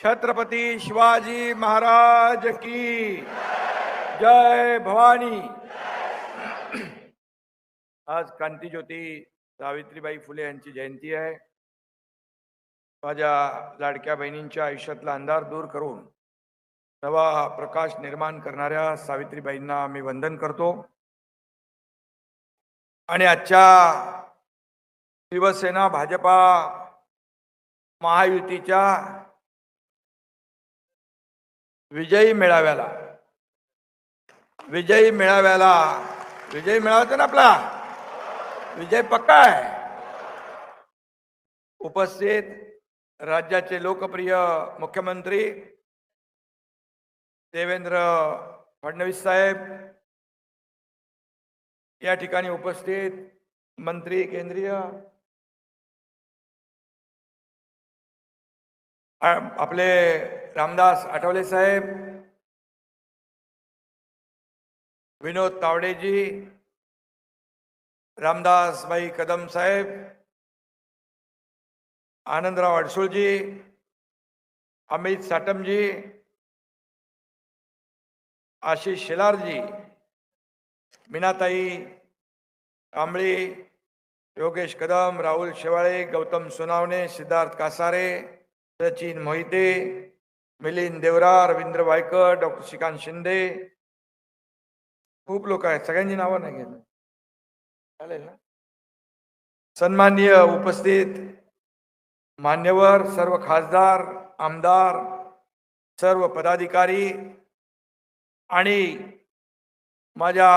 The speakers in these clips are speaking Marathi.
छत्रपती शिवाजी महाराज की जय भवानी। आज क्रांतीज्योती सावित्रीबाई फुले यांची जयंती आहे. माझ्या लाडक्या बहिणींच्या आयुष्यातला अंधार दूर करून नवा प्रकाश निर्माण करणाऱ्या सावित्रीबाईंना मी वंदन करतो. आणि आजच्या शिवसेना भाजपा महायुतीच्या विजयी मेळाव्याला विजय मिळावाचा ना आपला विजय पक्का आहे. उपस्थित राज्याचे लोकप्रिय मुख्यमंत्री देवेंद्र फडणवीस साहेब, या ठिकाणी उपस्थित मंत्री केंद्रीय आपले रामदास आठवले साहेब, विनोद तावडेजी, रामदासबाई कदम साहेब, आनंदराव अडसूळजी, अमित साटमजी, आशिष शेलारजी, मीनाताई कांबळी, योगेश कदम, राहुल शेवाळे, गौतम सोनावणे, सिद्धार्थ कासारे, सचिन मोहिते, मिलिंद देवरा, रवींद्र वायकर, डॉक्टर श्रीकांत शिंदे, खूप लोक आहेत. सगळ्यांची नावं नाही घेत, चालेल ना. सन्माननीय उपस्थित मान्यवर, सर्व खासदार, आमदार, सर्व पदाधिकारी आणि माझ्या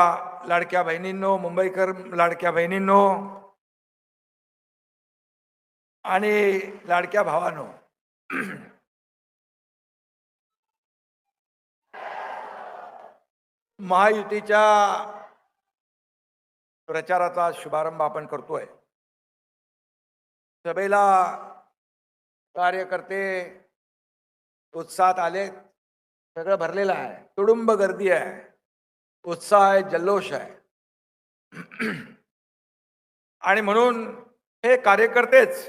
लाडक्या बहिणींनो, मुंबईकर लाडक्या बहिणींनो आणि लाडक्या भावांनो, महायुतीच्या प्रचाराचा शुभारंभ आपण करतोय. सभेला कार्यकर्ते उत्साहात आले, सगळं भरलेलं आहे, तुडुंब गर्दी आहे, उत्साह आहे, जल्लोष आहे. आणि म्हणून हे कार्यकर्तेच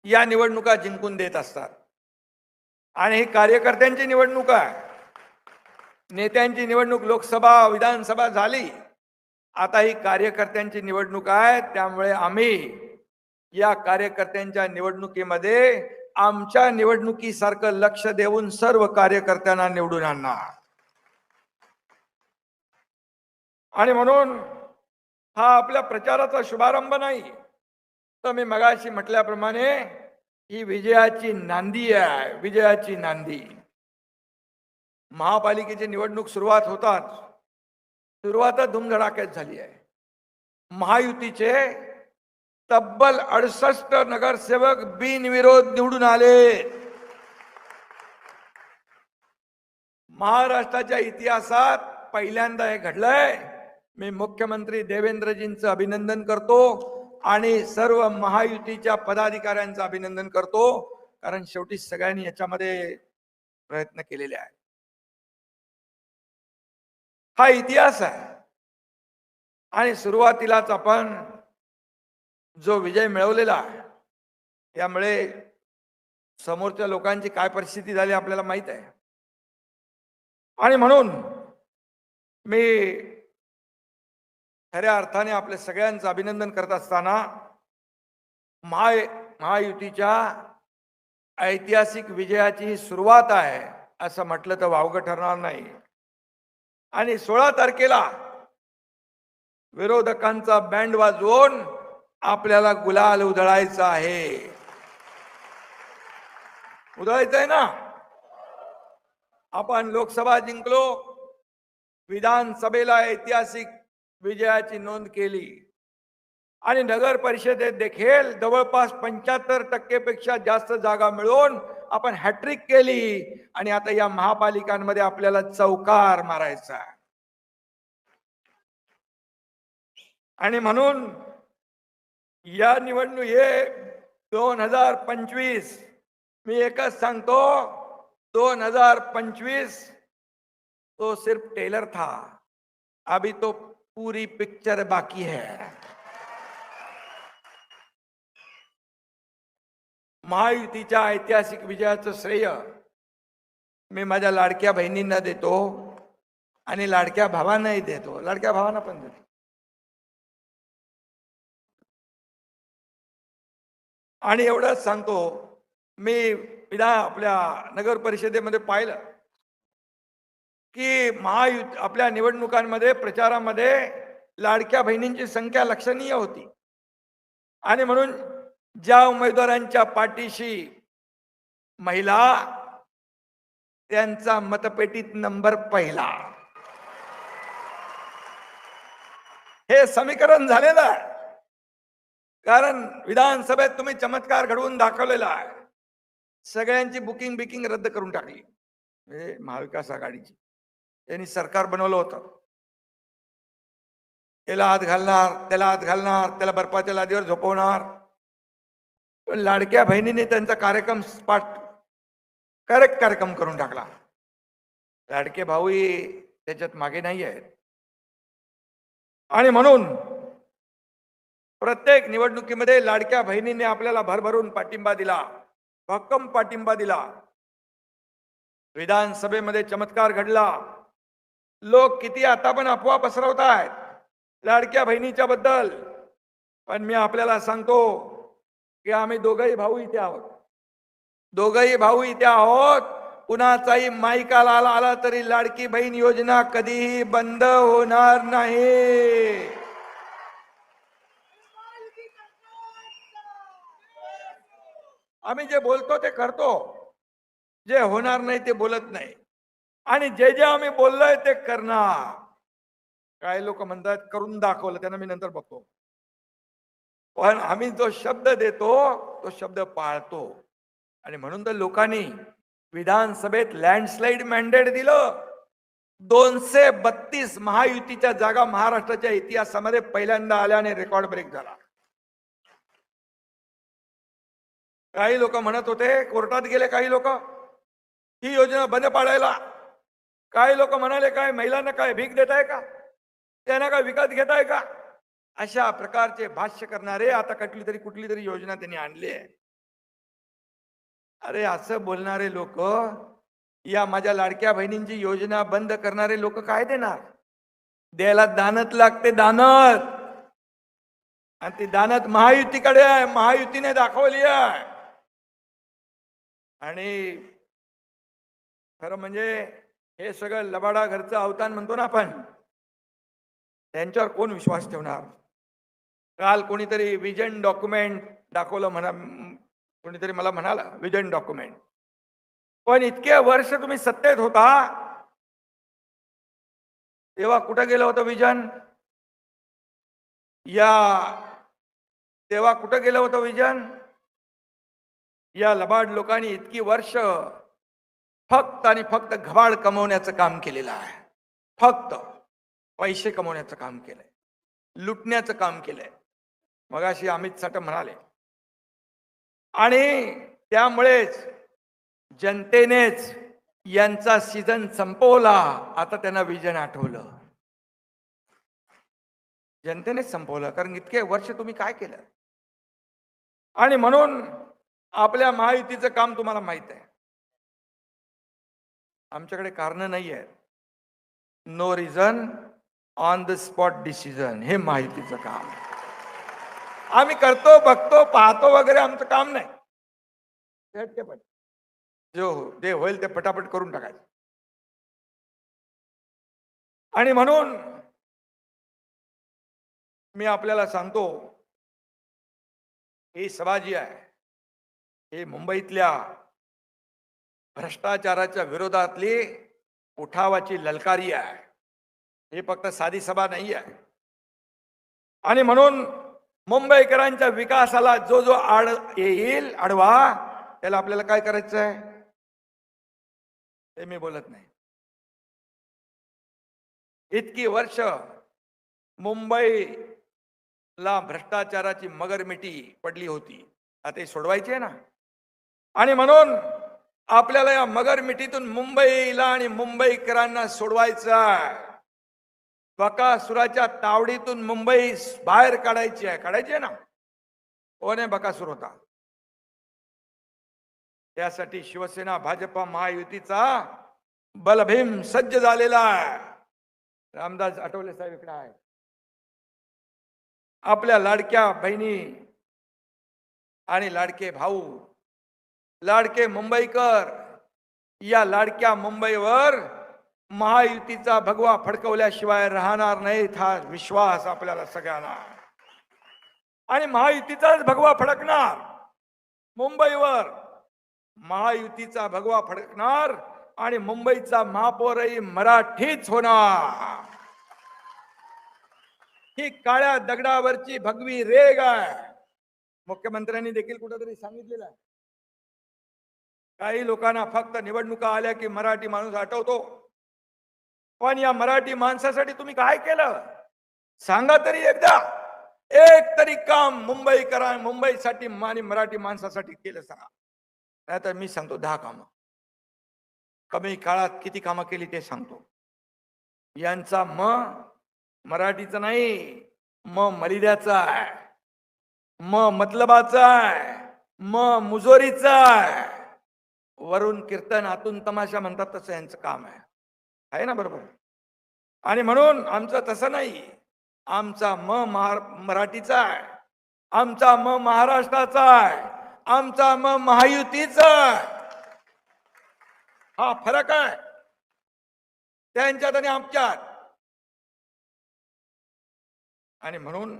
या निवडणुका जिंकून देत असतात. आणि ही कार्यकर्त्यांची निवडणूक आहे. नेत्यांची निवडणूक लोकसभा विधानसभा झाली, आता ही कार्यकर्त्यांची निवडणूक आहे. त्यामुळे आम्ही या कार्यकर्त्यांच्या निवडणुकीमध्ये आमच्या निवडणुकीसारखं लक्ष देऊन सर्व कार्यकर्त्यांना निवडून आणणार. आणि म्हणून हा आपल्या प्रचाराचा शुभारंभ नाही, तर मी मगाशी म्हटल्याप्रमाणे ही विजयाची नांदी आहे, विजयाची नांदी. महापालिकेची निवडणूक सुरुवात होतात, सुरुवातच धुमधडाक्यात झाली आहे. महायुतीचे तब्बल 68 नगरसेवक बिनविरोध निवडून आले. महाराष्ट्राच्या इतिहासात पहिल्यांदा हे घडलंय. मी मुख्यमंत्री देवेंद्रजींचं अभिनंदन करतो आणि सर्व महायुतीच्या पदाधिकाऱ्यांचं अभिनंदन करतो, कारण शेवटी सगळ्यांनी याच्यामध्ये प्रयत्न केलेले आहेत. हा इतिहास आहे. आणि सुरुवातीलाच आपण जो विजय मिळवलेला आहे, त्यामुळे समोरच्या लोकांची काय परिस्थिती झाली आपल्याला माहित आहे. आणि म्हणून मी खऱ्या अर्थाने आपल्या सगळ्यांचं अभिनंदन करत असताना महायुतीच्या ऐतिहासिक विजयाची ही सुरुवात आहे असं म्हटलं तर वावगं ठरणार नाही. आणि 16 तारखेला विरोधकांचा बँड वाजवून आपल्याला गुलाल उधळायचा आहे. उधळायचं आहे ना. आपण लोकसभा जिंकलो, विधानसभेला ऐतिहासिक विजयाची नोंद केली आणि नगर परिषदेत देखील जवळपास 75% पेक्षा जास्त जागा मिळवून आपण हॅट्रिक केली. आणि आता या महापालिकांमध्ये आपल्याला चौकार मारायचा आहे. आणि म्हणून या निवडणूक हे 2025, मी एकच सांगतो, 2025 तो सिर्फ टेलर था, अभी तो पूरी पिक्चर बाकी है. महायुतीच्या ऐतिहासिक विजयाचं श्रेय मी माझ्या लाडक्या बहिणींना देतो आणि लाडक्या भावांनाही देतो, लाडक्या भावांना पण देतो. आणि एवढंच सांगतो, मी आपल्या नगर परिषदेमध्ये पाहिलं की महायुती आपल्या निवडणुकांमध्ये प्रचारामध्ये लाडक्या बहिणींची संख्या लक्षणीय होती. आणि म्हणून ज्या उमेदवारांच्या पाठीशी महिला, त्यांचा मतपेटीत नंबर पहिला. हे समीकरण झालेलं आहे. कारण विधानसभेत तुम्ही चमत्कार घडवून दाखवलेला आहे. सगळ्यांची बुकिंग रद्द करून टाकली. महाविकास आघाडीची त्यांनी सरकार बनवलं होतं. याला हात घालणार, त्याला हात घालणार, त्याला बर्फाच्या लादीवर झोपवणार. पण लाडक्या बहिणीने त्यांचा कार्यक्रम करेक्ट कार्यक्रम करून टाकला. लाडके भाऊही त्याच्यात मागे नाही आहेत. आणि म्हणून प्रत्येक निवडणुकीमध्ये लाडक्या बहिणीने आपल्याला भरभरून पाठिंबा दिला, भक्कम पाठिंबा दिला. विधानसभेमध्ये चमत्कार घडला. लोक किती आता पण अफवा पसरवत आहेत लाडक्या बहिणीच्या बद्दल. पण मी आपल्याला सांगतो की आम्ही दोघंही भाऊ इथे आहोत. दोघंही भाऊ इथे आहोत. कुणाचाही माईकाला आला तरी लाडकी बहीण योजना कधीही बंद होणार नाही. आम्ही जे बोलतो ते करतो, जे होणार नाही ते बोलत नाही. आणि जे जे आम्ही बोललोय ते करणार. काही लोक म्हणतात करून दाखवलं, त्यांना मी नंतर बघतो. पण आम्ही जो शब्द देतो तो शब्द पाळतो. आणि म्हणून तर लोकांनी विधानसभेत लँडस्लाइड मॅन्डेट दिलं. 232 महायुतीच्या जागा महाराष्ट्राच्या इतिहासामध्ये पहिल्यांदा आल्याने रेकॉर्ड ब्रेक झाला. काही लोक म्हणत होते, कोर्टात गेले काही लोक ही योजना बंद पाडायला. काही लोक म्हणाले काय महिलांना काय भीक देताय का, त्यांना काय विकत घेताय का. अशा प्रकारचे भाष्य करणारे आता कुठली तरी योजना त्यांनी आणली आहे. अरे असं बोलणारे लोक, या माझ्या लाडक्या बहिणींची योजना बंद करणारे लोक काय देणार. द्यायला दानत लागते, दानत. आणि ती दानत महायुतीकडे आहे, महायुतीने दाखवली आहे. आणि खरं म्हणजे हे सगळं लबाडा घरचं अवतान म्हणतो ना आपण, त्यांच्यावर कोण विश्वास ठेवणार. काल कोणीतरी विजन डॉक्युमेंट दाखवलं म्हणा, कोणीतरी मला म्हणाला विजन डॉक्युमेंट. पण इतके वर्ष तुम्ही सत्तेत होता तेव्हा कुठं गेलं होतं विजन. तेव्हा कुठं गेलं होतं विजन. या लबाड लोकांनी इतकी वर्ष फक्त आणि फक्त घबाड कमवण्याचं काम केलेलं आहे. फक्त पैसे कमवण्याचं काम केलंय, लुटण्याचं काम केलंय. मगाशी अमित साठे म्हणाले. आणि त्यामुळेच जनतेनेच यांचा सीझन संपवला. आता त्यांना विजन आठवलं. जनतेनेच संपवलं, कारण इतके वर्ष तुम्ही काय केलं. आणि म्हणून आपल्या महायुतीचं काम तुम्हाला माहित आहे. आमच्याकडे कारण नाही आहे. No reason on the spot decision, हे महायुतीचं काम. आम्ही करतो, बघतो, पाहतो वगैरे आमचं काम नाही. जे होईल ते पटापट करून टाकायचं. आणि म्हणून मी आपल्याला सांगतो, ही सभा जी आहे हे मुंबईतल्या भ्रष्टाचाराच्या विरोधातली उठावाची ललकारी आहे. हे फक्त साधी सभा नाही आहे. आणि म्हणून मुंबईकरांच्या विकासाला जो जो येईल आडवा, त्याला आपल्याला काय करायचं आहे ते मी बोलत नाही. इतकी वर्ष मुंबईला भ्रष्टाचाराची मगरमिठी पडली होती, आता ते सोडवायची आहे ना. आणि म्हणून आपल्याला या मगरमिठीतून मुंबईला आणि मुंबईकरांना सोडवायचं आहे. बकासुराच्या तावडीतून मुंबई बाहेर काढायची आहे. ना. कोण आहे बकासूर होता. त्यासाठी शिवसेना भाजपा महायुतीचा बलभीम सज्ज झालेला आहे. रामदास आठवले साहेब इकडे आहे. आपल्या लाडक्या बहिणी आणि लाडके भाऊ, लाडके मुंबईकर, या लाडक्या मुंबईवर महायुतीचा भगवा फडकवल्याशिवाय राहणार नाही, हा विश्वास आपल्याला सगळ्यांना. आणि महायुतीचाच भगवा फडकणार मुंबईवर, महायुतीचा भगवा फडकणार आणि मुंबईचा महापौरही मराठीच होणार. ही काळ्या दगडावरची भगवी रेग आहे. मुख्यमंत्र्यांनी देखील कुठेतरी सांगितलेलं आहे. काही लोकांना फक्त निवडणुका आल्या की मराठी माणूस आठवतो, पण या मराठी माणसासाठी तुम्ही काय केलं सांगा तरी एकदा. एक तरी काम मुंबईसाठी आणि मराठी माणसासाठी केलं सांगा. नाहीतर मी सांगतो 10 कामं. कमी काळात किती कामं केली ते सांगतो. यांचा मराठीचा नाही, मलिद्याचा आहे, मतलबाचा आहे, मुजोरीचा आहे. वरून कीर्तन आतून तमाशा म्हणतात तसं यांचं काम आहे ना, बरोबर. आणि म्हणून आमचं तसं नाही. आमचा मराठीचा आहे, आमचा महाराष्ट्राचा आहे, आमचा महायुतीचा आहे. हा फरक आहे त्यांच्यात आणि आमच्यात. आणि म्हणून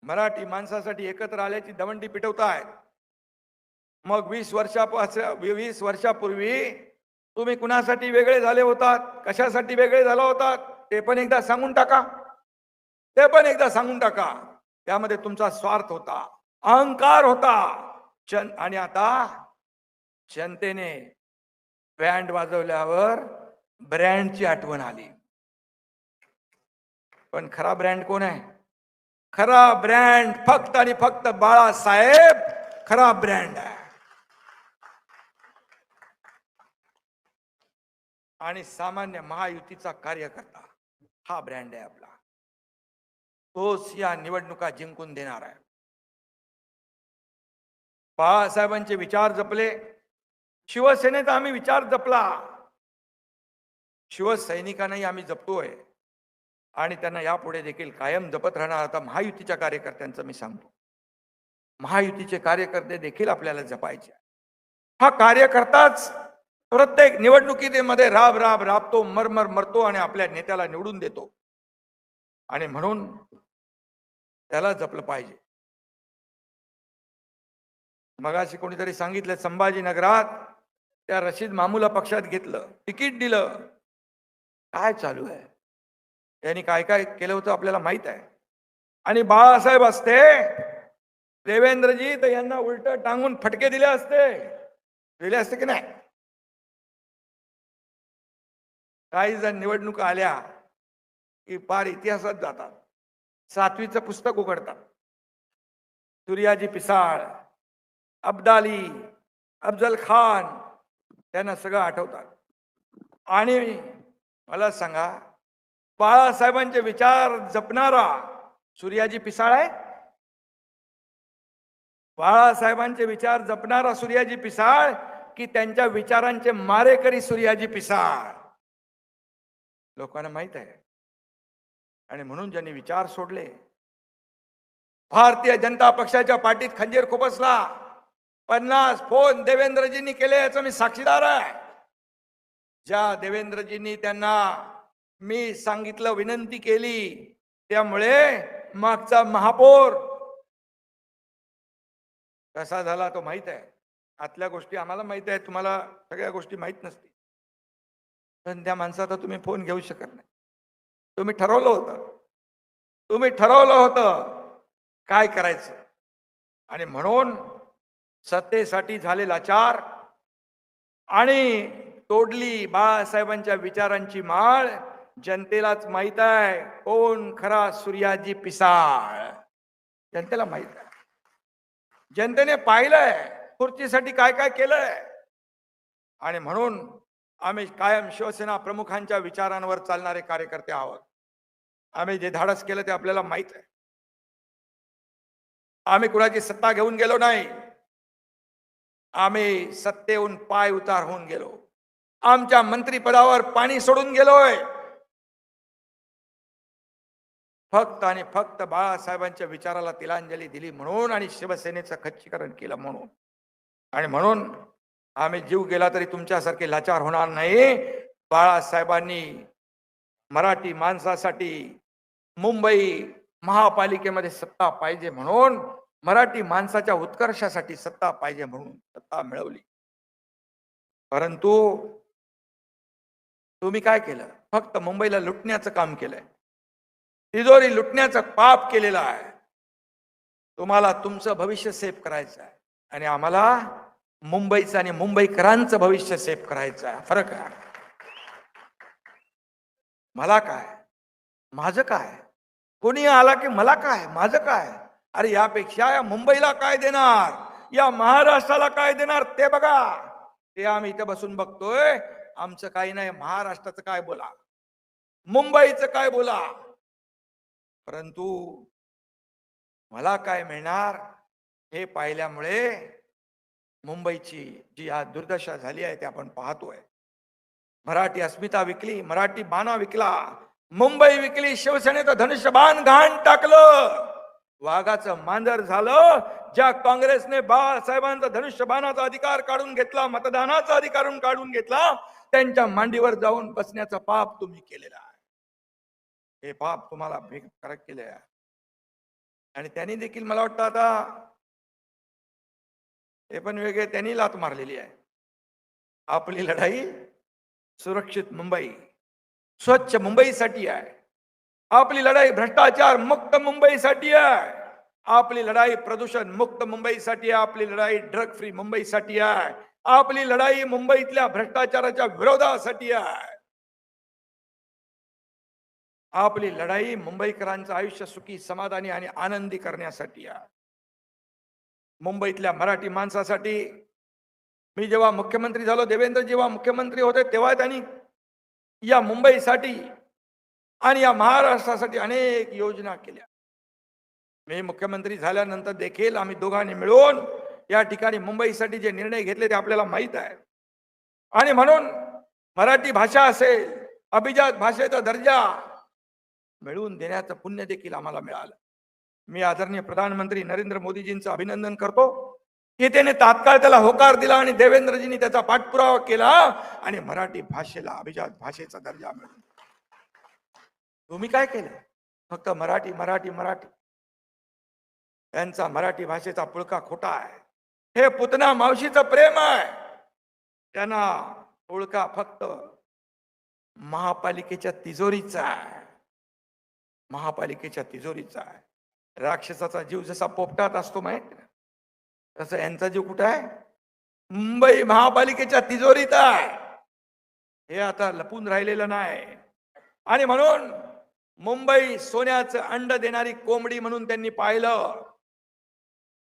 मराठी माणसासाठी एकत्र आल्याची दवंडी पिटवतायत. मग 20 वर्षापूर्वी तुम्ही कुणासाठी वेगळे झाले होतात, कशासाठी वेगळे झाला होतात ते पण एकदा सांगून टाका. त्यामध्ये तुमचा स्वार्थ होता, अहंकार होता. आणि आता जनतेने बँड वाजवल्यावर ब्रँडची आठवण आली. पण खरा ब्रँड कोण आहे? खरा ब्रँड फक्त आणि फक्त बाळासाहेब खरा ब्रँड आहे. आणि सामान्य महायुतीचा कार्यकर्ता हा ब्रँड आहे आपला. तोच या निवडणुका जिंकून देणार आहे. बाळासाहेबांचे विचार जपले, शिवसेनेचा आम्ही विचार जपला, शिवसैनिकांनाही आम्ही जपतोय आणि त्यांना यापुढे देखील कायम जपत राहणार. आता महायुतीच्या कार्यकर्त्यांचं मी सांगतो, महायुतीचे कार्यकर्ते देखील आपल्याला जपायचे. हा कार्यकर्ताच प्रत्येक निवडणुकीमध्ये राबतो, मरतो आणि आपल्या नेत्याला निवडून देतो. आणि म्हणून त्याला जपलं पाहिजे. मगाशी कोणीतरी सांगितलं, संभाजीनगरात त्या रशीद मामूला पक्षात घेतलं, तिकीट दिलं. काय चालू आहे? त्यांनी काय काय केलं होतं आपल्याला माहित आहे. आणि बाळासाहेब असते, देवेंद्रजी तर यांना उलट टांगून फटके दिले असते की नाही? काही जण निवडणुका आल्या की पार इतिहासात जातात. 7वीचं पुस्तक उघडतात. सूर्याजी पिसाळ, अब्दाली, अफजल खान, त्यांना सगळं आठवतात. आणि मला सांगा, बाळासाहेबांचे विचार जपणारा सूर्याजी पिसाळ आहे? बाळासाहेबांचे विचार जपणारा सूर्याजी पिसाळ की त्यांच्या विचारांचे मारेकरी सूर्याजी पिसाळ? लोकांना माहित आहे. आणि म्हणून ज्यांनी विचार सोडले, भारतीय जनता पक्षाच्या पाठीत खंजीर खुपसला. 50 फोन देवेंद्रजींनी केले, याचा मी साक्षीदार आहे. ज्या देवेंद्रजींनी त्यांना मी सांगितलं, विनंती केली, त्यामुळे मागचा महापौर कसा झाला तो माहित आहे. आतल्या गोष्टी आम्हाला माहित आहे, तुम्हाला सगळ्या गोष्टी माहित नसतील. पण त्या माणसाचा तुम्ही फोन घेऊ शकत नाही. तुम्ही ठरवलं होतं काय करायचं. आणि म्हणून सत्तेसाठी झाले लाचार आणि तोडली बाळासाहेबांच्या विचारांची माळ. जनतेलाच माहित आहे कोण खरा सूर्याजी पिसाळ. जनतेला माहित आहे. जनतेने पाहिलंय खुर्चीसाठी काय काय केलंय. आणि म्हणून आम्ही कायम शिवसेना प्रमुखांच्या विचारांवर चालणारे कार्यकर्ते आहोत. आम्ही जे धाडस केलं ते आपल्याला माहित आहे. आम्ही कुणाची सत्ता घेऊन गेलो नाही. आम्ही सत्तेहून पाय उतार होऊन गेलो. आमच्या मंत्रिपदावर पाणी सोडून गेलोय. फक्त आणि फक्त बाळासाहेबांच्या विचाराला तिलांजली दिली म्हणून आणि शिवसेनेचं खच्चीकरण केलं म्हणून. आणि म्हणून आम्ही जीव गेला तरी तुमच्यासारखे लाचार होणार नाही. बाळासाहेबांनी मराठी माणसासाठी मुंबई महापालिकेमध्ये सत्ता पाहिजे म्हणून, मराठी माणसाच्या उत्कर्षासाठी सत्ता पाहिजे म्हणून सत्ता मिळवली. परंतु तुम्ही काय केलं? फक्त मुंबईला लुटण्याचं काम केलंय. तिजोरी लुटण्याचं पाप केलेलं आहे. तुम्हाला तुमचं भविष्य सेफ करायचं आहे आणि आम्हाला मुंबईचं आणि मुंबईकरांचं भविष्य सेफ करायचं आहे. फरक आहे. मला काय, माझं काय, कोणी आला की मला काय, माझं काय. अरे यापेक्षा या मुंबईला काय देणार, या महाराष्ट्राला काय देणार ते बघा. ते आम्ही इथे बसून बघतोय. आमचं काही नाही. महाराष्ट्राचं काय बोला, मुंबईचं काय बोला. परंतु मला काय मिळणार हे पाहिल्यामुळे मुंबईची जी आज दुर्दशा झाली आहे ते आपण पाहतोय. मराठी अस्मिता विकली, मराठी बाणा विकला, मुंबई विकली, शिवसेनेचं धनुष्यबाण घाण टाकलं, वाघाचं मांजर झालं. ज्या काँग्रेसने बाळासाहेबांचा धनुष्यबाणाचा अधिकार काढून घेतला, मतदानाचा अधिकार काढून घेतला, त्यांच्या मांडीवर जाऊन बसण्याचं पाप तुम्ही केलेलं आहे. हे पाप तुम्हाला कारक केले आहे. आणि त्यांनी देखील मला वाटतं आता हे पण वेगळे त्यांनी लात मारलेली आहे. आपली लढाई सुरक्षित मुंबई, स्वच्छ मुंबईसाठी आहे. आपली लढाई भ्रष्टाचार मुक्त मुंबईसाठी आहे. आपली लढाई प्रदूषण मुक्त मुंबईसाठी आहे. आपली लढाई ड्रग फ्री मुंबईसाठी आहे. आपली लढाई मुंबईतल्या भ्रष्टाचाराच्या विरोधासाठी आहे. आपली लढाई मुंबईकरांचं आयुष्य सुखी, समाधानी आणि आनंदी करण्यासाठी आहे. मुंबईतल्या मराठी माणसासाठी मी जेव्हा मुख्यमंत्री झालो, देवेंद्र जेव्हा मुख्यमंत्री होते, तेव्हा त्यांनी या मुंबईसाठी आणि या महाराष्ट्रासाठी अनेक योजना केल्या. मी मुख्यमंत्री झाल्यानंतर देखील आम्ही दोघांनी मिळून या ठिकाणी मुंबईसाठी जे निर्णय घेतले ते आपल्याला माहीत आहे. आणि म्हणून मराठी भाषा असेल, अभिजात भाषेचा दर्जा मिळवून देण्याचं पुण्य देखील आम्हाला मिळालं. मी आदरणीय प्रधानमंत्री नरेंद्र मोदीजींचं अभिनंदन करतो की त्याने तात्काळ त्याला होकार दिला आणि देवेंद्रजींनी त्याचा पाठपुरावा केला आणि मराठी भाषेला अभिजात भाषेचा दर्जा मिळाला. तुम्ही काय केलं? फक्त मराठी मराठी मराठी. त्यांचा मराठी भाषेचा पुळका खोटा आहे. हे पुतना मावशीचं प्रेम आहे. त्यांना पुळका फक्त महापालिकेच्या तिजोरीचा आहे. महापालिकेच्या तिजोरीचा आहे. राक्षसाचा जीव जसा पोपटात असतो माहित तसं यांचा जीव कुठं आहे? मुंबई महापालिकेच्या तिजोरीत आहे. हे आता लपून राहिलेलं नाही. आणि म्हणून मुंबई सोन्याचं अंड देणारी कोंबडी म्हणून त्यांनी पाहिलं.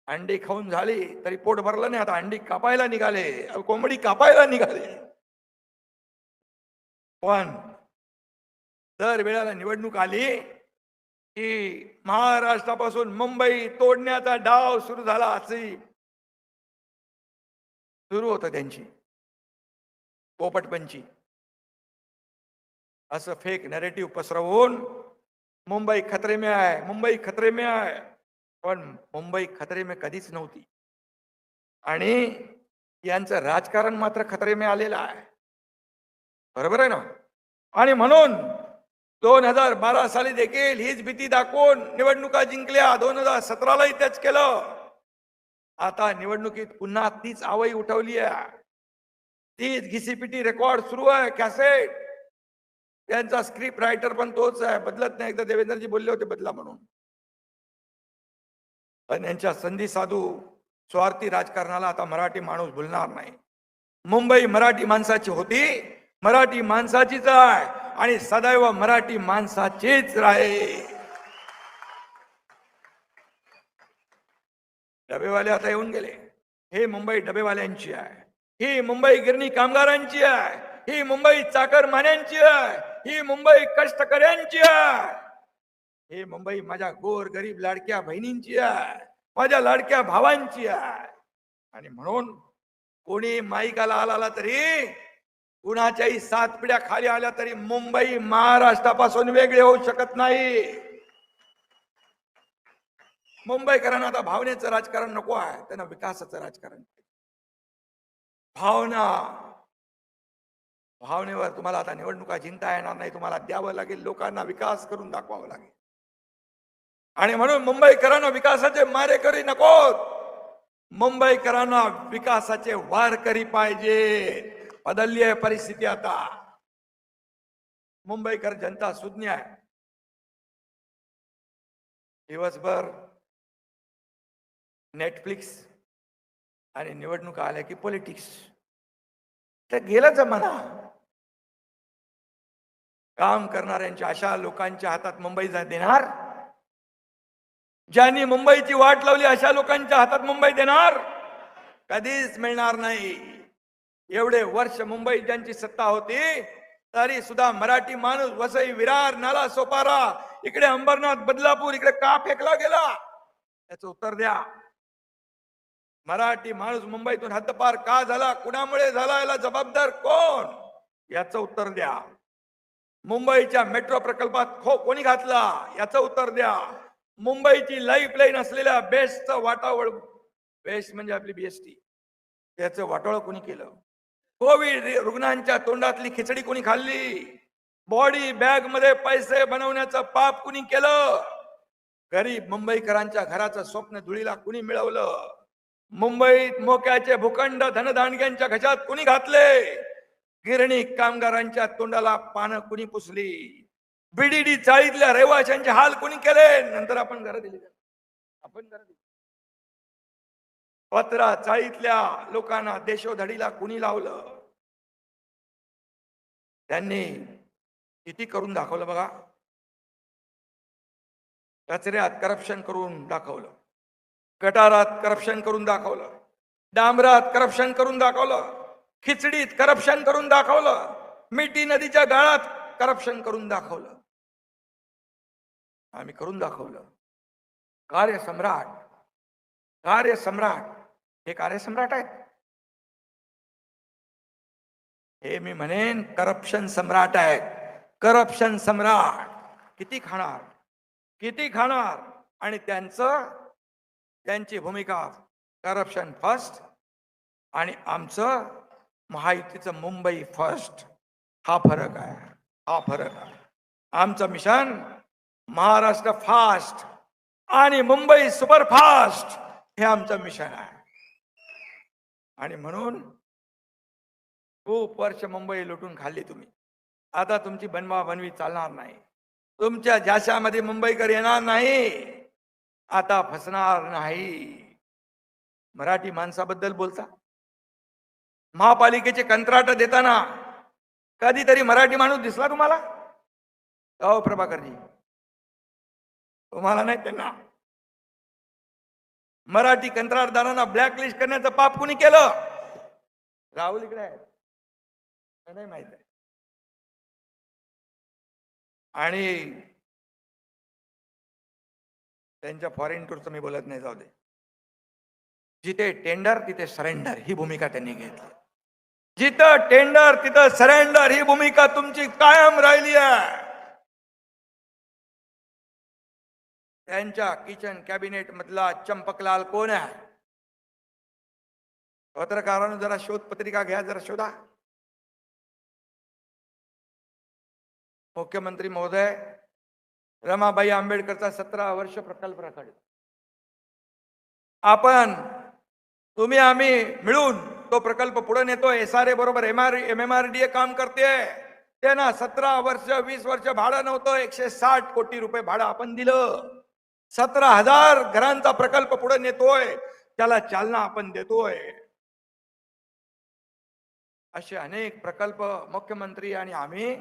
अंडी खाऊन झाली तरी पोट भरलं नाही. आता अंडी कापायला निघाले, कोंबडी कापायला निघाले. पण दर वेळेला निवडणूक आली की महाराष्ट्रापासून मुंबई तोडण्याचा डाव सुरू झाला. अशी सुरू होतं त्यांची पोपटपंची. असं फेक नॅरेटिव्ह पसरवून मुंबई खतरे में आहे, मुंबई खतरे में आहे. पण मुंबई खतरे में कधीच नव्हती. आणि यांचं राजकारण मात्र खतरे में आलेलं आहे. बरोबर आहे ना? आणि म्हणून 2012 साली देखील हीच भीती दाखवून निवडणुका जिंकल्या. 2017लाही त्याच केलं. आता निवडणुकीत पुन्हा तीच आवई उठवली आहे. तीच घिसीपिटी रेकॉर्ड सुरू आहे. कॅसेट त्यांचा स्क्रिप्ट रायटर पण तोच आहे, बदलत नाही. एकदा देवेंद्रजी बोलले होते बदला म्हणून. पण यांच्या संधी साधू स्वार्थी राजकारणाला आता मराठी माणूस भुलणार नाही. मुंबई मराठी माणसाची होती, मराठी माणसाचीच आहे आणि सदैव मराठी माणसाचीच राहील. डबेवाले आता येऊन गेले. हे मुंबई डबेवाल्यांची आहे. ही मुंबई गिरणी कामगारांची आहे. ही मुंबई चाकरमान्यांची आहे. ही मुंबई कष्टकऱ्यांची आहे. ही मुंबई माझ्या गोर गरीब लाडक्या बहिणींची आहे, माझ्या लाडक्या भावांची आहे. आणि म्हणून कोणी माईकाला आला तरी, कुणाच्याही सात पिढ्या खाली आल्या तरी मुंबई महाराष्ट्रापासून वेगळे होऊ शकत नाही. मुंबईकरांना आता भावनेचं राजकारण नको आहे, त्यांना विकासाचं राजकारण. भावनेवर तुम्हाला आता निवडणुका जिंकता येणार नाही. तुम्हाला द्यावं लागेल, लोकांना विकास करून दाखवावं लागेल. आणि म्हणून मुंबईकरांना विकासाचे मारेकरी नकोत, मुंबईकरांना विकासाचे वारकरी पाहिजे. बदलली आहे परिस्थिती आता. मुंबईकर जनता सुज्ञ आहे. दिवसभर नेटफ्लिक्स आणि निवडणुका आल्या की पॉलिटिक्स. तर गेला जमाना. काम करणाऱ्यांच्या अशा लोकांच्या हातात मुंबई देणार, ज्यांनी मुंबईची वाट लावली अशा लोकांच्या हातात मुंबई देणार कधीच मिळणार नाही. एवढे वर्ष मुंबईत ज्यांची सत्ता होती तरी सुद्धा मराठी माणूस वसई, विरार, नाला सोपारा, इकडे अंबरनाथ, बदलापूर, इकडे का फेकला गेला, याचं उत्तर द्या. मराठी माणूस मुंबईतून हद्दपार का झाला, कुणामुळे झाला, याला जबाबदार कोण, याचं उत्तर द्या. मुंबईच्या मेट्रो प्रकल्पात कोणी घातला, याचं उत्तर द्या. मुंबईची लाईफलाईन असलेल्या बेस्टचं वाटावळ, बेस्ट म्हणजे आपली बीएसटी, याचं वाटोळ कोणी केलं. कोविड रुग्णांच्या तोंडातली खिचडी कोणी खाल्ली. बॉडी बॅग मध्ये पैसे बनवण्याचं पाप कुणी केलं. गरीब मुंबईकरांच्या घराचं स्वप्न धुळीला कुणी मिळवलं. मुंबईत मोक्याचे भूखंड धनदांडग्यांच्या घशात कुणी घातले. गिरणी कामगारांच्या तोंडाला पानं कुणी पुसली. बीडीडी चाळीतल्या रहिवाशांचे हाल कुणी केले. नंतर आपण घरं दिली, आपण घरं दिली. पत्रा चाळीतल्या लोकांना देशोधडीला कुणी लावलं. त्यांनी किती करून दाखवलं बघा. कचऱ्यात करप्शन करून दाखवलं, गटारात करप्शन करून दाखवलं, डांबरात करप्शन करून दाखवलं, खिचडीत करप्शन करून दाखवलं, मिठी नदीच्या गाळात करप्शन करून दाखवलं. आम्ही करून दाखवलं. कार्यसम्राट, कार्यसम्राट, हे कार्यसम्राट आहेत. हे मी म्हणेन करप्शन सम्राट आहेत. करप्शन सम्राट किती खाणार, किती खाणार. आणि त्यांची भूमिका करप्शन फर्स्ट आणि आमचं महायुतीचं मुंबई फर्स्ट. हा फरक आहे, हा फरक आहे. आमचं मिशन महाराष्ट्र फास्ट आणि मुंबई सुपरफास्ट हे आमचं मिशन आहे. आणि म्हणून खूप वर्ष मुंबई लुटून खाल्ली तुम्ही. आता तुमची बनवा बनवी चालणार नाही. तुमच्या जाशामध्ये मुंबईकर येणार नाही. आता फसणार नाही. मराठी माणसाबद्दल बोलता, महापालिकेचे कंत्राट देताना कधीतरी मराठी माणूस दिसला तुम्हाला? हो प्रभाकरजी, तुम्हाला नाही, त्यांना. मराठी कंत्राटदारांना ब्लॅकलिस्ट करण्याचं पाप कुणी केलं? राहुल इकडे आहे, नाही माहित आहे. आणि त्यांच्या फॉरेन टूरचं मी बोलत नाही, जाऊ दे. जिथे टेंडर तिथे सरेंडर ही भूमिका त्यांनी घेतली. जिथं टेंडर तिथं सरेंडर ही भूमिका तुमची कायम राहिली आहे. त्यांच्या किचन कॅबिनेट मधला चंपकलाल कोण आहे? पत्रकारांनो जरा शोध पत्रिका घ्या, जरा शोधा. मुख्यमंत्री महोदय रमाबाई आंबेडकरचा 17 वर्ष प्रकल्प रखडला. आपण तुम्ही आम्ही मिळून तो प्रकल्प पुढे नेतोय. SRA बरोबर MMRDA काम करते. त्यांना 17 वर्ष 20 वर्ष भाडं नव्हतं. 160 कोटी रुपये भाडं आपण दिलं. 17,000 घरांचा प्रकल्प पुढे नेतोय. त्याला चालना आपण देतोय. असे अनेक प्रकल्प मुख्यमंत्री आणि आम्ही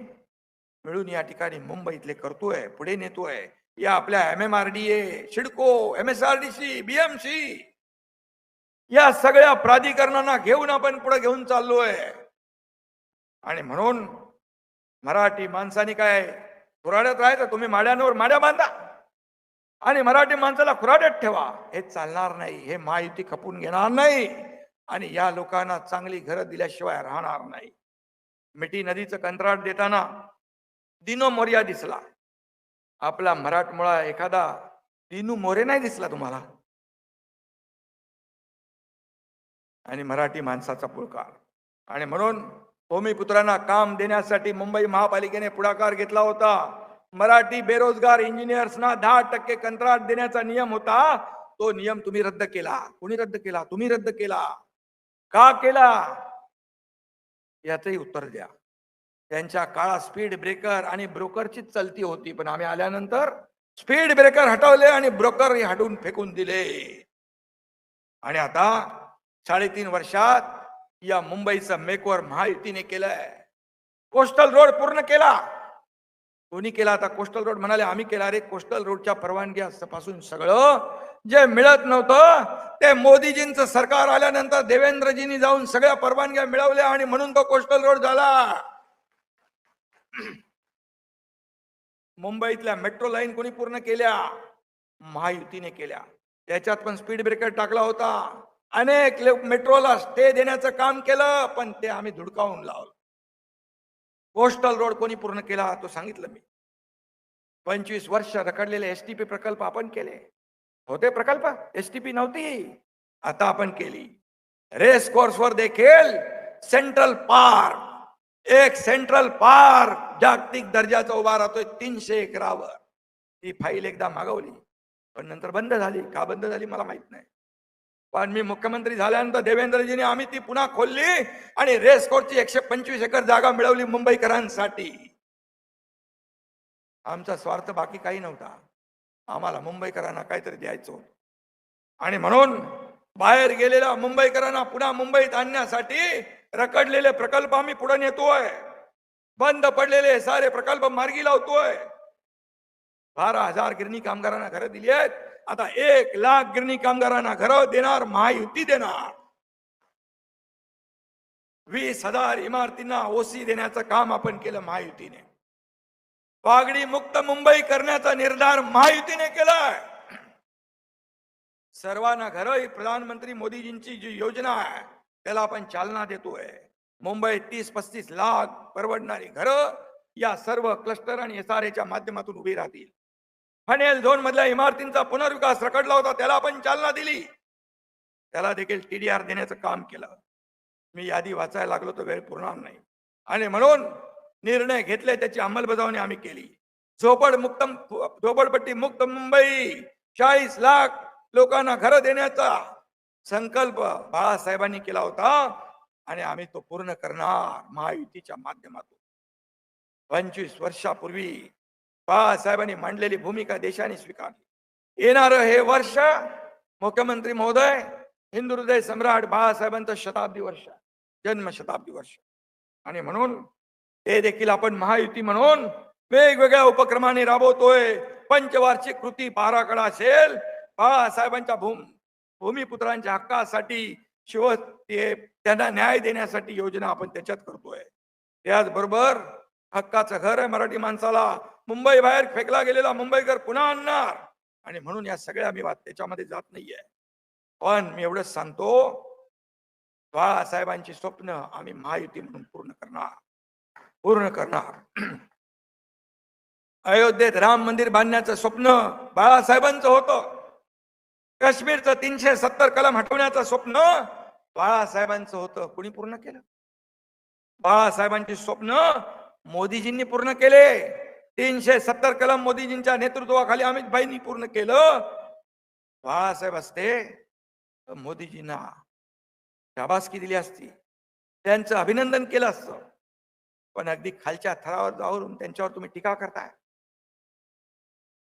मिळून या ठिकाणी मुंबईतले करतोय, पुढे नेतोय. या आपल्या MMRDA, सिडको, MSRDC, BMC या सगळ्या प्राधिकरणांना घेऊन आपण पुढे घेऊन चाललोय. आणि म्हणून मराठी माणसाने काय खुराड्यात राहायचं? तुम्ही माड्यांवर माड्या बांधा आणि मराठी माणसाला खुराड्यात ठेवा. हे चालणार नाही. हे महायुती खपून घेणार नाही. आणि या लोकांना चांगली घरं दिल्याशिवाय राहणार नाही. मिठी नदीचं कंत्राट देताना दिनो मोर्या दिसला. आपला मराठमोळा एखादा दिनू मोरे नाही दिसला तुम्हाला? आणि मराठी माणसाचा पुळका. आणि म्हणून भूमिपुत्रांना काम देण्यासाठी मुंबई महापालिकेने पुढाकार घेतला होता. मराठी बेरोजगार इंजिनियर्सना 10% कंत्राट देण्याचा नियम होता. तो नियम तुम्ही रद्द केला. कोणी रद्द केला? तुम्ही रद्द केला. का केला? याचंही उत्तर द्या. त्यांच्या काळात स्पीड ब्रेकर आणि ब्रोकरचीच चलती होती, पण आम्ही आल्यानंतर स्पीड ब्रेकर हटवले आणि ब्रोकर हटवून फेकून दिले. आणि आता 3.5 वर्षात या मुंबईचं मेकओव्हर महायुतीने केलंय. कोस्टल रोड पूर्ण केला. कोणी केला? आता कोस्टल रोड म्हणाले आम्ही केला. रे कोस्टल रोडच्या परवानग्या पासून सगळं जे मिळत नव्हतं ते मोदीजींचं सरकार आल्यानंतर देवेंद्रजींनी जाऊन सगळ्या परवानग्या मिळवल्या आणि म्हणून तो कोस्टल रोड झाला. मुंबईतल्या मेट्रो लाईन कोणी पूर्ण केल्या? महायुतीने केल्या. त्याच्यात पण स्पीड ब्रेकर टाकला होता. अनेक मेट्रोला स्टे देण्याचं काम केलं, पण ते आम्ही धुडकावून लावलं. कोस्टल रोड कोणी पूर्ण केला? तो सांगितलं मी. 25 वर्ष रखडलेले एसटीपी प्रकल्प आपण केले. होते प्रकल्प, एसटीपी नव्हती, आता आपण केली. रेस कोर्सवर देखील सेंट्रल पार्क, एक सेंट्रल पार्क जागतिक दर्जाचा उभा राहतोय 300 एकरावर. ती फाईल एकदा मागवली, पण नंतर बंद झाली. का बंद झाली मला माहित नाही. पण मी मुख्यमंत्री झाल्यानंतर देवेंद्रजीने आम्ही ती पुन्हा खोलली आणि रेस कोर्सची 125 एकर जागा मिळवली मुंबईकरांसाठी. आमचा स्वार्थ बाकी काही नव्हता. आम्हाला मुंबईकरांना काहीतरी द्यायचं होतं. आणि म्हणून बाहेर गेलेल्या मुंबईकरांना पुन्हा मुंबईत आणण्यासाठी रखडलेले प्रकल्प आम्ही पुढे नेतोय. बंद पडलेले सारे प्रकल्प मार्गी लावतोय. 12,000 गिरणी कामगारांना घरं दिली आहेत. आता 1 लाख गिरणी कामगारांना घरं देणार महायुती देणार. 20,000 इमारतींना ओसी देण्याचं काम आपण केलं महायुतीने. वागडी मुक्त मुंबई करण्याचा निर्धार महायुतीने केलाय. सर्वांना घरं ही प्रधानमंत्री मोदीजींची जी योजना आहे त्याला आपण चालना देतोय. मुंबईत 30-35 लाख परवडणारी घरं या सर्व क्लस्टर आणि एसआरएच्या माध्यमातून उभी राहतील. फनेल झोन मधल्या इमारतींचा पुनर्विकास रखडला होता, त्याला आपण चालना दिली. त्याला देखील टीडीआर देण्याचं काम केलं. मी यादी वाचायला लागलो तर वेळ पुरणार नाही. आणि म्हणून निर्णय घेतले, त्याची अंमलबजावणी आम्ही केली. झोपडपट्टी मुक्त मुंबई, 40 लाख लोकांना घरं देण्याचा संकल्प बाळासाहेबांनी केला होता आणि आम्ही तो पूर्ण करणार महायुतीच्या माध्यमातून. 25 वर्षापूर्वी बाळासाहेबांनी मांडलेली भूमिका देशाने स्वीकारली. येणारं हे वर्ष मुख्यमंत्री महोदय हिंदू हृदय सम्राट बाळासाहेबांचं शताब्दी वर्ष, जन्म शताब्दी वर्ष. आणि म्हणून ते देखील आपण महायुती म्हणून वेगवेगळ्या उपक्रमाने राबवतोय. पंचवार्षिक कृती आराखडा असेल, बाळासाहेबांच्या भूमिपुत्रांच्या हक्कासाठी त्यांना न्याय देण्यासाठी योजना आपण त्याच्यात करतोय. त्याचबरोबर हक्काचं घर आहे मराठी माणसाला. मुंबई बाहेर फेकला गेलेला मुंबईकर पुन्हा आणणार. आणि म्हणून या सगळ्या मी त्याच्यामध्ये जात नाहीये. पण मी एवढंच सांगतो, बाळासाहेबांची स्वप्न आम्ही महायुती म्हणून पूर्ण करणार. अयोध्येत राम मंदिर बांधण्याचं स्वप्न बाळासाहेबांचं होतं. काश्मीरचं 370 कलम हटवण्याचं स्वप्न बाळासाहेबांचं होतं. कुणी पूर्ण केलं? बाळासाहेबांची स्वप्न मोदीजींनी पूर्ण केले. 370 कलम मोदीजींच्या नेतृत्वाखाली अमित भाईंनी पूर्ण केलं. बाळासाहेब असते तर मोदीजींना शाबासकी दिली असती, त्यांचं अभिनंदन केलं असतं. पण अगदी खालच्या थरावर जाऊन त्यांच्यावर तुम्ही टीका करताय.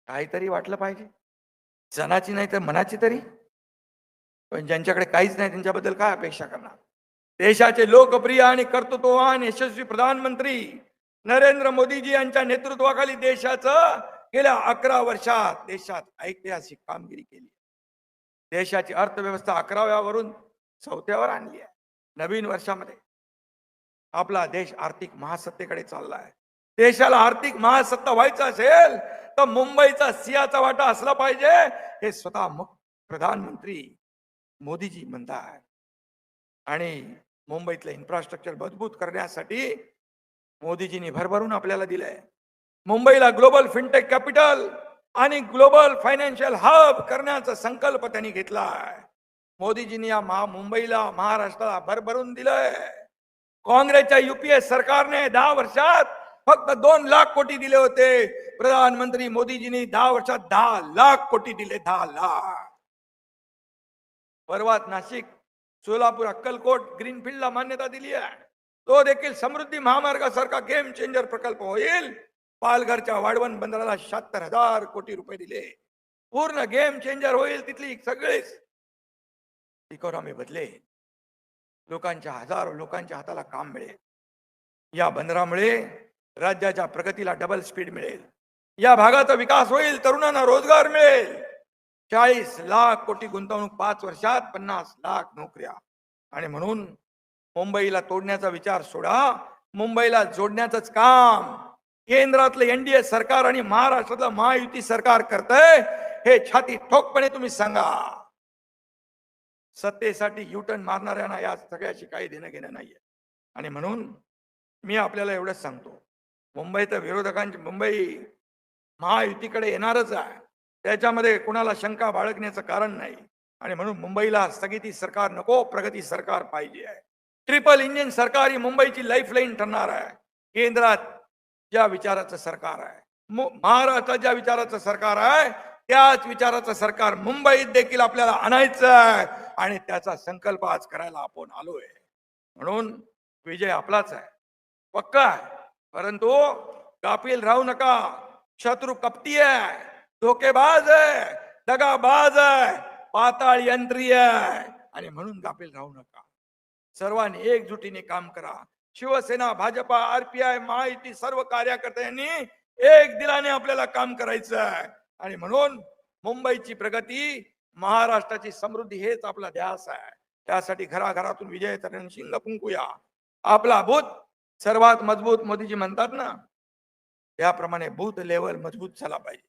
काहीतरी वाटलं पाहिजे, जनाची नाही तर मनाची तरी. पण ज्यांच्याकडे काहीच नाही त्यांच्याबद्दल काय अपेक्षा करणार? देशाचे लोकप्रिय आणि कर्तृत्ववान यशस्वी प्रधानमंत्री नरेंद्र मोदीजी यांच्या नेतृत्वाखाली देशाचं गेल्या 11 वर्षात देशात ऐतिहासिक कामगिरी केली. देशाची अर्थव्यवस्था 11व्यावरून 4थ्यावर आणली आहे. नवीन वर्षामध्ये आपला देश आर्थिक महासत्तेकडे चाललाय. देशाला आर्थिक महासत्ता व्हायचं असेल तर मुंबईचा सिंहाचा वाटा असला पाहिजे, हे स्वतः प्रधानमंत्री मोदीजी म्हणतात. आणि मुंबईतलं इन्फ्रास्ट्रक्चर मजबूत करण्यासाठी मोदीजींनी भरभरून आपल्याला दिलंय. मुंबईला ग्लोबल फिनटेक कॅपिटल आणि ग्लोबल फायनान्शियल हब करण्याचा संकल्प त्यांनी घेतलाय. मोदीजींनी या मुंबईला, महाराष्ट्राला भरभरून दिलंय. काँग्रेसच्या युपीए सरकारने 10 वर्षात फक्त 2 लाख कोटी दिले होते. प्रधानमंत्री मोदीजींनी 10 वर्षात 10 लाख कोटी दिले. 10 लाख. परवात नाशिक, सोलापूर, अक्कलकोट ग्रीनफील्डला मान्यता दिली आहे. तो देखील समृद्धी महामार्गासारखा गेम चेंजर प्रकल्प होईल. पालघरच्या वाढवण बंदराला 76,000 कोटी रुपये दिले. पूर्ण गेम चेंजर होईल. तिथली सगळीच इकॉनॉमी बदलेल. लोकांच्या, हजारो लोकांच्या हाताला काम मिळेल. या बंदरामुळे राज्याच्या प्रगतीला डबल स्पीड मिळेल. या भागाचा विकास होईल. तरुणांना रोजगार मिळेल. 40 लाख कोटी गुंतवणूक 5 वर्षात, 50 लाख नोकऱ्या. आणि म्हणून मुंबईला तोडण्याचा विचार सोडा. मुंबईला जोडण्याचंच काम केंद्रातलं एनडीए सरकार आणि महाराष्ट्रातलं महायुती सरकार करतंय. हे छाती ठोकपणे तुम्ही सांगा. सत्तेसाठी युटर्न मारणाऱ्यांना या सगळ्याशी काही देणं घेणं नाहीये. आणि म्हणून मी आपल्याला एवढंच सांगतो, मुंबईत विरोधकांची, मुंबई महायुतीकडे येणारच आहे. त्याच्यामध्ये कुणाला शंका बाळगण्याचं कारण नाही. आणि म्हणून मुंबईला स्थगिती सरकार नको, प्रगती सरकार पाहिजे आहे. ट्रिपल इंजिन सरकार ही मुंबईची लाईफलाईन ठरणार आहे. केंद्रात ज्या विचाराचं सरकार आहे, महाराष्ट्रात ज्या विचाराचं सरकार आहे, त्याच विचाराचं सरकार मुंबईत देखील आपल्याला आणायचं आहे. आणि त्याचा संकल्प आज करायला आपण आलोय. म्हणून विजय आपलाच आहे, पक्का आहे. परंतु गाफील राहू नका. शत्रू कपटी आहे, धोकेबाज आहे, दगाबाज आहे, पाताळ यंत्री आहे. आणि म्हणून गाफील राहू नका. सर्वांनी एकजुटीने काम करा. शिवसेना, भाजपा, आरपीआय, महायुती सर्व कार्यकर्त्यांनी एक दिलाने आपल्याला काम करायचं आहे. आणि म्हणून मुंबईची प्रगती, महाराष्ट्राची समृद्धी हेच आपला ध्यास आहे. त्यासाठी घराघरातून विजय शिंग फुंकूया. आपला बूथ सर्वात मजबूत, मोदीजी म्हणतात ना, त्याप्रमाणे बूथ लेवल मजबूत झाला पाहिजे.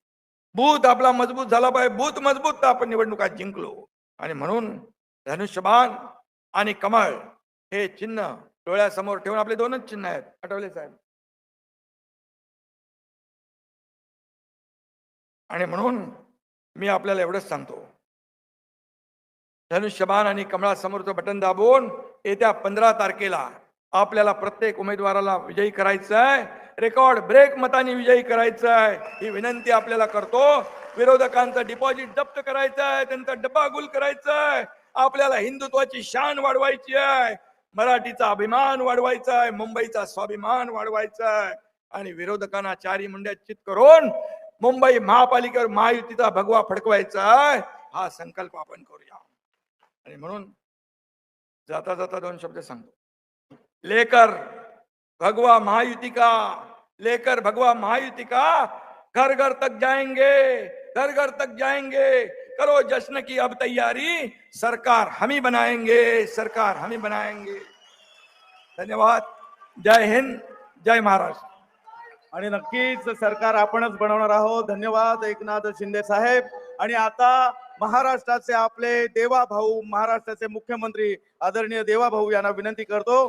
बूथ आपला मजबूत झाला पाहिजे. बूथ मजबूत तर आपण निवडणुका जिंकलो. आणि म्हणून धनुष्यबाण आणि कमळ हे चिन्ह डोळ्यासमोर ठेवून, आपले 2च चिन्ह आहेत, आठवले साहेब. आणि म्हणून मी आपल्याला एवढंच सांगतो, धनुष्यबाण आणि कमळासमोरचं बटन दाबून येत्या 15 तारखेला आपल्याला प्रत्येक उमेदवाराला विजयी करायचं आहे. रेकॉर्ड ब्रेक मतांनी विजयी करायचं आहे. ही विनंती आपल्याला करतो. विरोधकांचं डिपॉझिट जप्त करायचं आहे, त्यांचा डब्बागुल करायचं आहे. आपल्याला हिंदुत्वाची शान वाढवायची आहे, मराठीचा अभिमान वाढवायचा आहे, मुंबईचा स्वाभिमान वाढवायचा आहे. आणि विरोधकांना चारी मुंड्यात चित करून मुंबई महापालिकेवर महायुतीचा भगवा फडकवायचा आहे. हा संकल्प आपण करूया. आणि म्हणून जाता जाता 2 शब्द सांगतो. लेकर भगवा महायुति का, लेकर भगवा महायुति का, घर घर तक जाएंगे, घर घर तक जाएंगे. करो जश्न की अब तैयारी, सरकार हम ही बनाएंगे, सरकार हम ही बनाएंगे. धन्यवाद. जय हिंद, जय महाराष्ट्र. आणि नक्कीच सरकार आपणच बनवणार आहोत. धन्यवाद एकनाथ शिंदे साहेब. आणि आता महाराष्ट्राचे आपले देवा भाऊ, महाराष्ट्राचे मुख्यमंत्री आदरणीय देवा भाऊ यांना विनंती करतो.